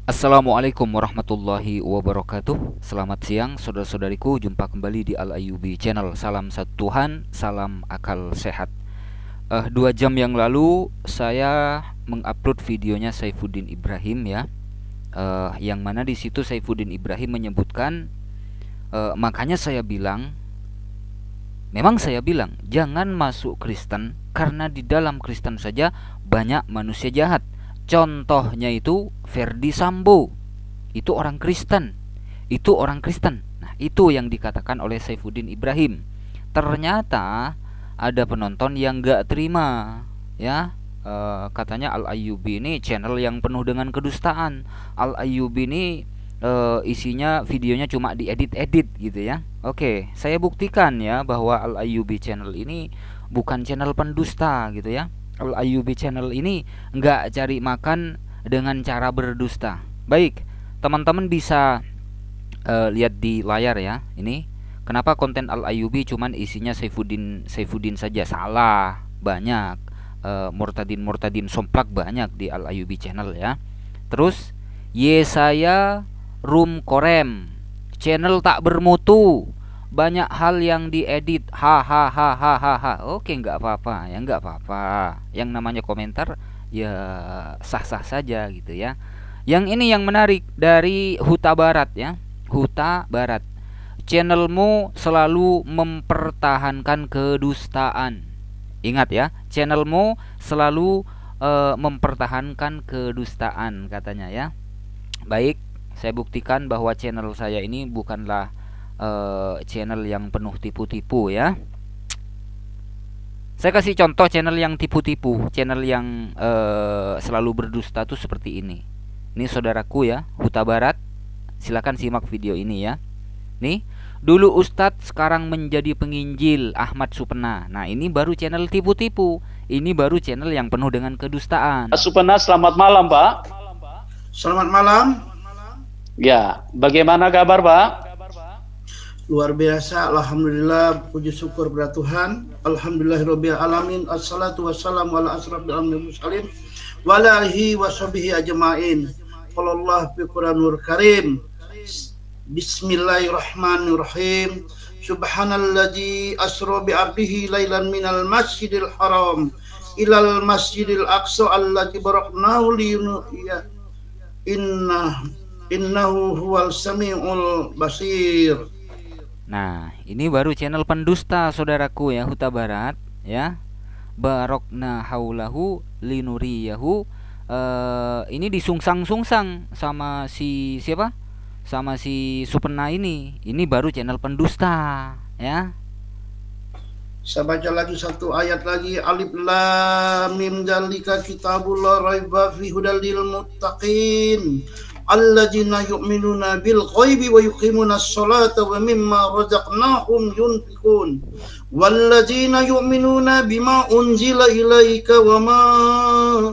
Assalamualaikum warahmatullahi wabarakatuh. Selamat siang saudara-saudariku. Jumpa kembali di Al Ayyubi Channel. Salam satu Tuhan, salam akal sehat. 2 jam yang lalu saya mengupload videonya Saifuddin Ibrahim ya. Yang mana di situ Saifuddin Ibrahim menyebutkan, makanya saya bilang, memang saya bilang jangan masuk Kristen karena di dalam Kristen saja banyak manusia jahat. Contohnya itu Ferdi Sambo. Itu orang Kristen. Itu orang Kristen. Nah, itu yang dikatakan oleh Saifuddin Ibrahim. Ternyata ada penonton yang gak terima, ya. Katanya Al Ayyubi ini channel yang penuh dengan kedustaan. Al Ayyubi ini isinya videonya cuma diedit-edit gitu ya. Oke, saya buktikan ya bahwa Al Ayyubi channel ini bukan channel pendusta gitu ya. Al Ayyubi channel ini nggak cari makan dengan cara berdusta. Baik, teman-teman bisa lihat di layar ya. Ini kenapa konten Al Ayyubi cuman isinya Saifuddin saja. Salah, banyak murtadin somplak banyak di Al Ayyubi channel ya. Terus Yesaya Room Korem, channel tak bermutu, banyak hal yang diedit, hahaha. Oke, nggak apa-apa ya, nggak apa-apa. Yang namanya komentar ya sah-sah saja gitu ya. Yang ini yang menarik dari Huta Barat ya. Huta Barat, channelmu selalu mempertahankan kedustaan. Ingat ya, channelmu selalu mempertahankan kedustaan katanya ya. Baik, saya buktikan bahwa channel saya ini bukanlah channel yang penuh tipu-tipu ya. Saya kasih contoh channel yang tipu-tipu, channel yang selalu berdusta tuh seperti ini. Ini saudaraku ya, Huta Barat. Silakan simak video ini ya. Nih, dulu Ustadz sekarang menjadi penginjil, Ahmad Supena. Nah, ini baru channel tipu-tipu. Ini baru channel yang penuh dengan kedustaan. Supena, selamat malam, Pak. Selamat malam. Ya, bagaimana kabar, Pak? Luar biasa, alhamdulillah, puji syukur kepada Tuhan. Alhamdulillahirabbil alamin. Assalatu wassalamu ala asrofil anbiya'i mursalin wa ala alihi washabihi ajmain. Qala Allah fi Qur'anul Karim. Bismillahirrahmanirrahim. Subhanalladzi asra bi 'abdihi lailan minal masjidil haram ilal masjidil aqsa alladzi baraknahu liyuniyya innahu huwal samiul basir. Nah, ini baru channel pendusta saudaraku ya, Huta Barat ya. Barokna haulahu linuriyahu. Ini disungsang-sungsang sama si siapa? Sama si Supena ini. Ini baru channel pendusta ya. Saya baca lagi satu ayat lagi. Alif lam mim dzalika kitabul la raiba fihi hudal lil muttaqin alladzina yu'minuna bil ghaibi wa yuqimunas sholata wa mimma razaqnahum yunfiqun walladzina yu'minuna bima unzila ilaika wa ma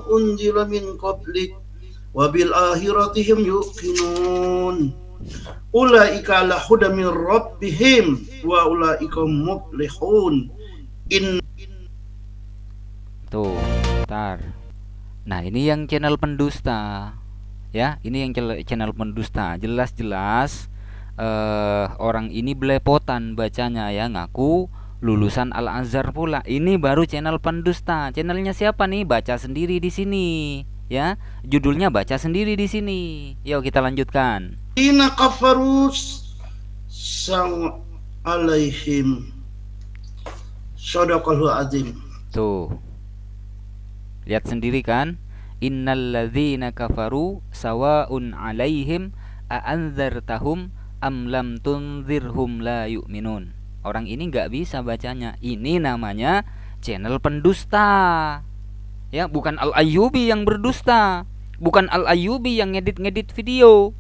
unzila min qablik wa bil akhiratihim yuqinun ulaika ala hudan min rabbihim wa ulaika muflihun. Tuh, ntar. Nah, ini yang channel pendusta ya. Ini yang channel pendusta. Jelas-jelas orang ini belepotan bacanya ya, ngaku lulusan Al-Azhar pula. Ini baru channel pendusta. Channelnya siapa nih? Baca sendiri di sini ya. Judulnya baca sendiri di sini. Yuk kita lanjutkan. Inna kafarus sang alaihim sadaqallahu azim. Tuh, lihat sendiri kan. Innalladzina kafaru sawaun alaihim a'anzartahum am lam tunzirhum la yu'minun. Orang ini nggak bisa bacanya. Ini namanya channel pendusta ya, bukan Al Ayyubi yang berdusta, bukan Al Ayyubi yang ngedit-ngedit video.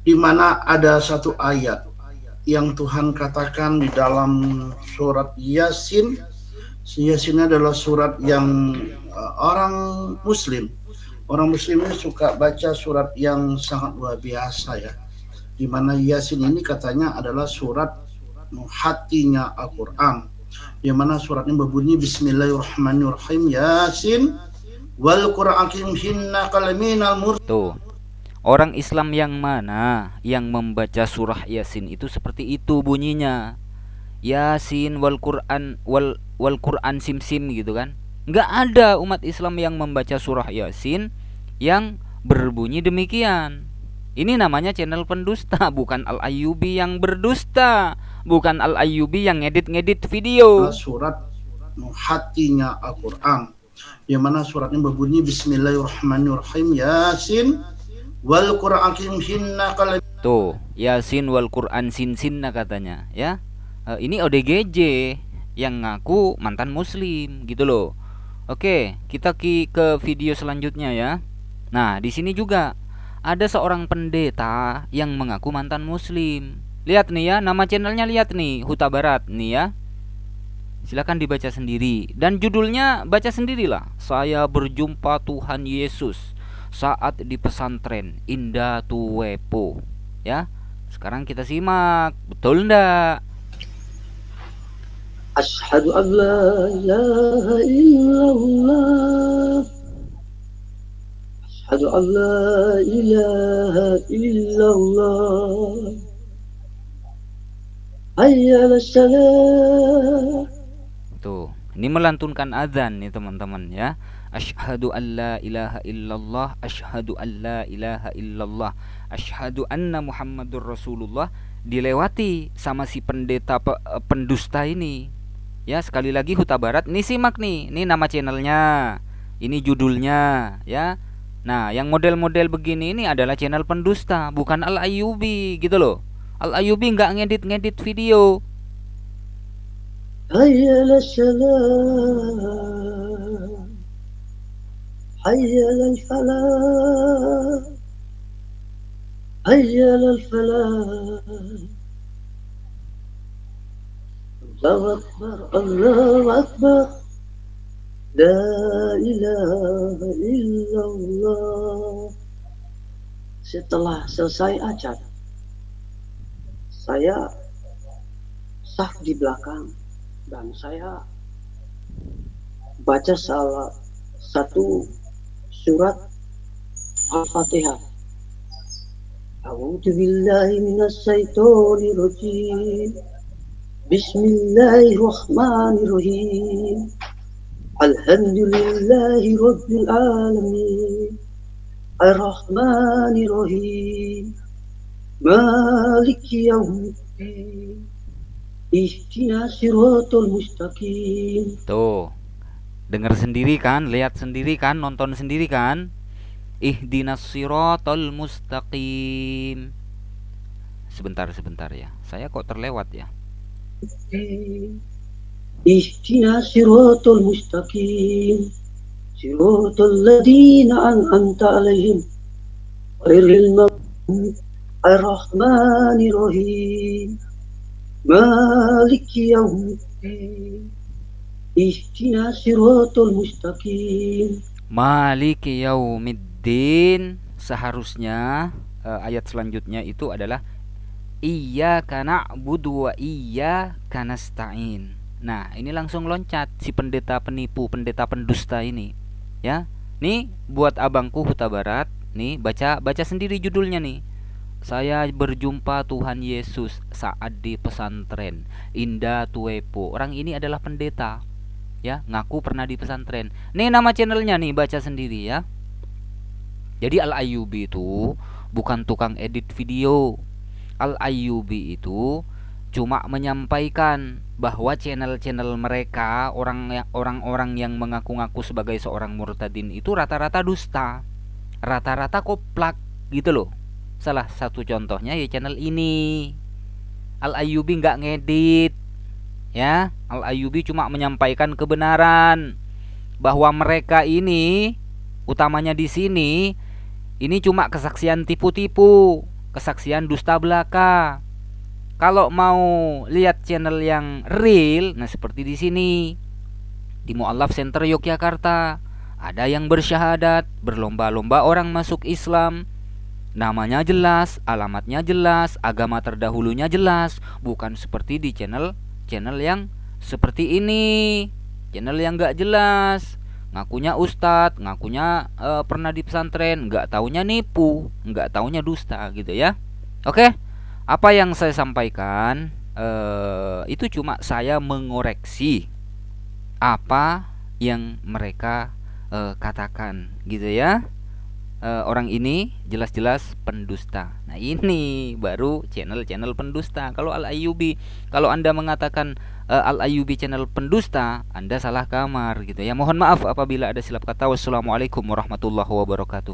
Di mana ada satu ayat yang Tuhan katakan di dalam surat Yasin. Yasin adalah surat yang orang Muslim ini suka baca surat yang sangat luar biasa ya. Di mana Yasin ini katanya adalah surat hatinya Al-Quran. Di mana suratnya berbunyi Bismillahirrahmanirrahim. Yasin wal Qur'an hakim innaka laminal mursalin. Tuh, Orang Islam yang mana yang membaca surah Yasin itu seperti itu bunyinya. Yasin wal Quran sim gitu kan. Nggak ada umat Islam yang membaca surah Yasin yang berbunyi demikian. Ini namanya channel pendusta, bukan Al Ayyubi yang berdusta, bukan Al Ayyubi yang ngedit video. Surat hatinya Al-Quran, yang mana suratnya berbunyi Bismillahirrahmanirrahim, Yasin wal Quran sinna. Tuh, Yasin wal Quran sinna katanya, ya. Ini ODGJ yang ngaku mantan muslim gitu loh. Oke, kita ke video selanjutnya ya. Nah, di sini juga ada seorang pendeta yang mengaku mantan muslim. Lihat nih ya, nama channelnya lihat nih, Huta Barat nih ya. Silakan dibaca sendiri dan judulnya baca sendirilah. Saya berjumpa Tuhan Yesus saat di pesantren Indah Tuwepo. Ya. Sekarang kita simak, betul ndak? Asyhadu an la ilaha illallah. Asyhadu an la ilaha illallah. Hayya 'alas salah. Tuh, ini melantunkan azan nih teman-teman ya. Asyhadu an la ilaha illallah, asyhadu an la ilaha illallah, asyhadu anna Muhammadur Rasulullah, dilewati sama si pendeta pendusta ini. Ya, sekali lagi Huta Barat, ini simak nih. Ini nama channelnya. Ini judulnya ya. Nah, yang model-model begini ini adalah channel pendusta, bukan Al Ayyubi gitu loh. Al Ayyubi nggak ngedit video. Hayya 'alas salah. Hayya 'alal falah. Hayya 'alal falah. Allahu Akbar, Allahu Akbar. La ilaha illallah. Setelah selesai ajar, saya saf di belakang dan saya baca salah satu surat Al-Fatihah. A'udzu billahi minas syaitonir rajim. Bismillahirrahmanirrahim. Alhamdulillahi rabbil alamin. Ar-Rahmanir-Rahim. Maliki yaumiddin. Ihdinas siratal mustaqim. Tuh, dengar sendiri kan, lihat sendiri kan, nonton sendiri kan. Ihdinas siratal mustaqim. Sebentar ya. Saya kok terlewat ya. Ihdinas siratal mustaqim. Siratal ladzina an'amta 'alaihim ghairil maghdubi 'alaihim rahim. Maliki yaumiddin. Ihdinas siratal mustaqim. Maliki yaumiddin. Seharusnya ayat selanjutnya itu adalah iyyaka na'budu wa iyyaka nasta'in. Nah, ini langsung loncat si pendeta penipu, pendeta pendusta ini. Ya. Nih buat abangku Huta Barat, nih baca sendiri judulnya nih. Saya berjumpa Tuhan Yesus saat di pesantren Indah Tuwepo. Orang ini adalah pendeta. Ya, ngaku pernah di pesantren. Nih nama channelnya nih, baca sendiri ya. Jadi Al Ayyubi itu bukan tukang edit video. Al Ayyubi itu cuma menyampaikan bahwa channel-channel mereka, orang-orang yang mengaku-ngaku sebagai seorang murtadin itu rata-rata dusta, rata-rata koplak gitu loh. Salah satu contohnya ya channel ini. Al Ayyubi nggak ngedit, ya. Al Ayyubi cuma menyampaikan kebenaran bahwa mereka ini, utamanya di sini, ini cuma kesaksian tipu-tipu, kesaksian dusta belaka. Kalau mau lihat channel yang real, nah seperti di sini di Mu'allaf Center Yogyakarta, ada yang bersyahadat, berlomba-lomba orang masuk Islam, namanya jelas, alamatnya jelas, agama terdahulunya jelas, bukan seperti di channel yang seperti ini, channel yang gak jelas, ngakunya ustadz, ngakunya pernah di pesantren, nggak taunya nipu, nggak taunya dusta gitu ya. Oke, apa yang saya sampaikan itu cuma saya mengoreksi apa yang mereka katakan gitu ya. Orang ini jelas-jelas pendusta. Nah ini baru channel-channel pendusta. Kalau Al-Ayyubi, kalau Anda mengatakan Al-Ayyubi channel pendusta, Anda salah kamar gitu ya. Mohon maaf apabila ada silap kata. Wassalamualaikum warahmatullahi wabarakatuh.